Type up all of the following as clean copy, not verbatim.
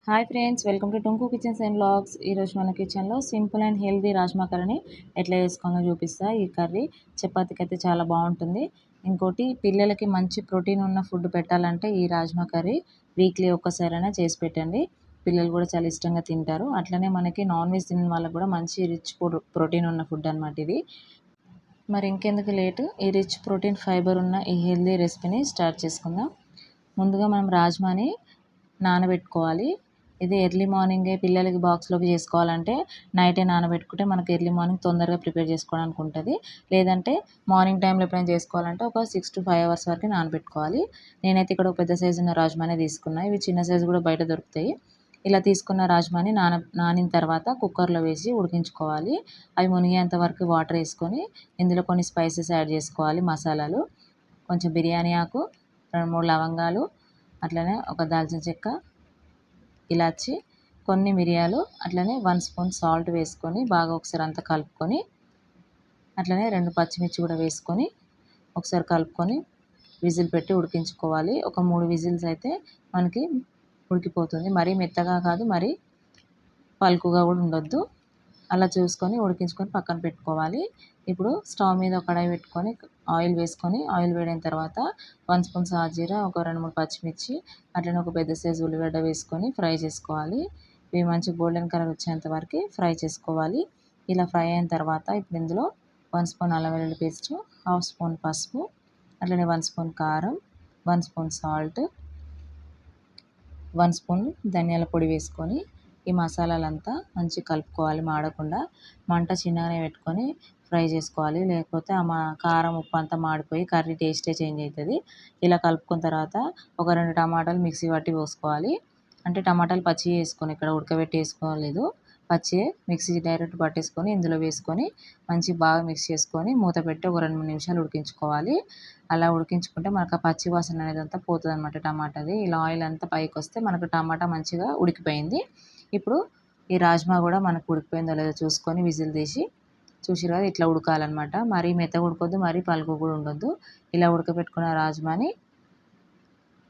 Hi friends, welcome to Tunku kitchens and vlogs. ఈరోజు మన కిచెన్లో సింపుల్ అండ్ హెల్దీ రాజ్మా కర్రీని ఎట్లా చేసుకోవాలో చూపిస్తా. ఈ కర్రీ చపాతీకి అయితే చాలా బాగుంటుంది. ఇంకోటి, పిల్లలకి మంచి ప్రోటీన్ ఉన్న ఫుడ్ పెట్టాలంటే ఈ రాజ్మా కర్రీ వీక్లీ ఒక్కసారైనా చేసి పెట్టండి. పిల్లలు కూడా చాలా ఇష్టంగా తింటారు. అట్లనే మనకి నాన్ వెజ్ తినే వాళ్ళకి కూడా మంచి రిచ్ ప్రోటీన్ ఉన్న ఫుడ్ అనమాట ఇది. మరి ఇంకెందుకు లేటు, ఈ రిచ్ ప్రోటీన్ ఫైబర్ ఉన్న ఈ హెల్దీ రెసిపీని స్టార్ట్ చేసుకుందాం. ముందుగా మనం రాజ్మాని నానబెట్టుకోవాలి. ఇది ఎర్లీ మార్నింగే పిల్లలకి బాక్స్లోకి చేసుకోవాలంటే నైటే నానబెట్టుకుంటే మనకి ఎర్లీ మార్నింగ్ తొందరగా ప్రిపేర్ చేసుకోవడానికి ఉంటుంది. లేదంటే మార్నింగ్ టైంలో ఎప్పుడైనా చేసుకోవాలంటే ఒక 6 to 5 hours వరకు నానబెట్టుకోవాలి. నేనైతే ఇక్కడ ఒక పెద్ద సైజు ఉన్న రాజ్మానే తీసుకున్నా. ఇవి చిన్న సైజు కూడా బయట దొరుకుతాయి. ఇలా తీసుకున్న రాజ్మాని నానిన తర్వాత కుక్కర్లో వేసి ఉడికించుకోవాలి. అవి మునిగేంత వరకు వాటర్ వేసుకొని ఇందులో కొన్ని స్పైసెస్ యాడ్ చేసుకోవాలి. మసాలాలు, కొంచెం బిర్యానీ ఆకు, 2-3 లవంగాలు, అట్లనే ఒక దాల్చిన చెక్క, ఇలాచి, కొన్ని మిరియాలు, అట్లనే 1 స్పూన్ సాల్ట్ వేసుకొని బాగా ఒకసారి అంతా కలుపుకొని, అట్లనే 2 పచ్చిమిర్చి కూడా వేసుకొని ఒకసారి కలుపుకొని విజిల్ పెట్టి ఉడికించుకోవాలి. ఒక 3 విజిల్స్ అయితే మనకి ఉడికిపోతుంది. మరీ మెత్తగా కాదు, మరీ పలుకుగా కూడా ఉండొద్దు. అలా చూసుకొని ఉడికించుకొని పక్కన పెట్టుకోవాలి. ఇప్పుడు స్టవ్ మీద ఒక కడాయి పెట్టుకొని ఆయిల్ వేసుకొని, ఆయిల్ వేడైన తర్వాత 1 స్పూన్ సాజీరా, ఒక 2-3 పచ్చిమిర్చి, అట్లనే ఒక పెద్ద సైజు ఉల్లిగడ్డ వేసుకొని ఫ్రై చేసుకోవాలి. ఇవి మంచి గోల్డెన్ కలర్ వచ్చేంత వరకు ఫ్రై చేసుకోవాలి. ఇలా ఫ్రై అయిన తర్వాత ఇప్పుడు ఇందులో 1 స్పూన్ అల్లం వెల్లుల్లి పేస్ట్, 1/2 స్పూన్ పసుపు, అట్లనే 1 స్పూన్ కారం, 1 స్పూన్ సాల్ట్, 1 స్పూన్ ధనియాల పొడి వేసుకొని ఈ మసాలాలంతా మంచిగా కలుపుకోవాలి. మాడకుండా మంట చిన్నగానే పెట్టుకొని ఫ్రై చేసుకోవాలి. లేకపోతే కారం ఉప్పు అంతా మాడిపోయి కర్రీ టేస్టే చేంజ్ అవుతుంది. ఇలా కలుపుకున్న తర్వాత ఒక 2 టమాటాలు మిక్సీ పట్టి పోసుకోవాలి. అంటే టమాటాలు పచ్చి వేసుకొని, ఇక్కడ ఉడకబెట్టి వేసుకోలేదు, పచ్చి మిక్సీ డైరెక్ట్ పట్టేసుకొని ఇందులో వేసుకొని బాగా మిక్స్ చేసుకొని మూత పెట్టి ఒక 2-3 నిమిషాలు ఉడికించుకోవాలి. అలా ఉడికించుకుంటే మనకు ఆ పచ్చి వాసన అనేది అంతా పోతుంది అనమాట టమాటాది. ఇలా ఆయిల్ అంతా పైకి వస్తే మనకు టమాటా మంచిగా ఉడికిపోయింది. ఇప్పుడు ఈ రాజ్మా కూడా మనకు ఉడికిపోయిందో లేదో చూసుకొని విజిల్ తీసి, చూసిరు కదా ఇట్లా ఉడకాలన్నమాట. మరీ మెత్తగా ఉడకొద్దు, మరీ పలుకు కూడా ఉండొద్దు. ఇలా ఉడకబెట్టుకున్న రాజ్మాని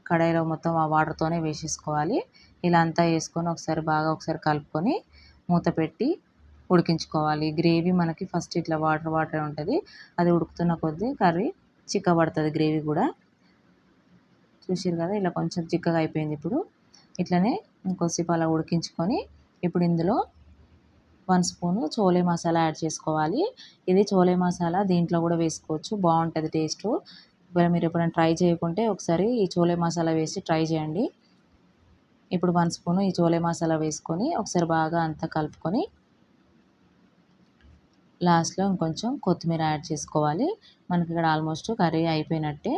కడాయిలో మొత్తం ఆ వాటర్తోనే వేసేసుకోవాలి. ఇలా అంతా వేసుకొని ఒకసారి కలుపుకొని మూత పెట్టి ఉడికించుకోవాలి. గ్రేవీ మనకి ఫస్ట్ ఇట్లా వాటర్ వాటర్ ఉంటుంది. అది ఉడుకుతున్న కొద్దీ కర్రీ చిక్కబడుతుంది. గ్రేవీ కూడా చూసిరు కదా ఇలా కొంచెం చిక్కగా అయిపోయింది. ఇప్పుడు ఇట్లనే ఇంకొద్దిసేపు అలా ఉడికించుకొని ఇప్పుడు ఇందులో 1 స్పూను చోలే మసాలా యాడ్ చేసుకోవాలి. ఇది చోలే మసాలా దీంట్లో కూడా వేసుకోవచ్చు, బాగుంటుంది టేస్టు. మీరు ఎప్పుడైనా ట్రై చేయకుంటే ఒకసారి ఈ చోలే మసాలా వేసి ట్రై చేయండి. ఇప్పుడు 1 స్పూను ఈ చోలే మసాలా వేసుకొని ఒకసారి బాగా అంతా కలుపుకొని లాస్ట్లో ఇంకొంచెం కొత్తిమీర యాడ్ చేసుకోవాలి. మనకి ఇక్కడ ఆల్మోస్ట్ కర్రీ అయిపోయినట్టే.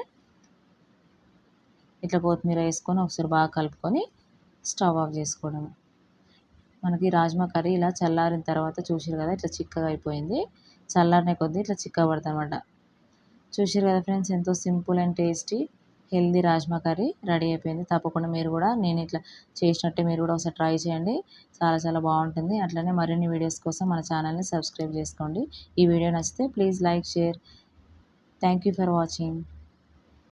ఇట్లా కొత్తిమీర వేసుకొని ఒకసారి బాగా కలుపుకొని స్టవ్ ఆఫ్ చేసుకోవడం. మనకి రాజ్మా కర్రీ ఇలా చల్లారిన తర్వాత చూసిరు కదా ఇట్లా చిక్కగా అయిపోయింది. చల్లారిన కొద్దీ ఇట్లా చిక్కగా పడుతుంది అనమాట. చూసిరు కదా ఫ్రెండ్స్, ఎంతో simple and tasty healthy rajma curry ready అయిపోయింది. తప్పకుండా మీరు కూడా నేను ఇట్లా చేసినట్టే మీరు కూడా ఒకసారి ట్రై చేయండి. చాలా చాలా బాగుంటుంది. అట్లనే మరిన్ని వీడియోస్ కోసం మన ఛానల్ని సబ్స్క్రైబ్ చేసుకోండి. ఈ వీడియో నచ్చితే please like, share. Thank you for watching.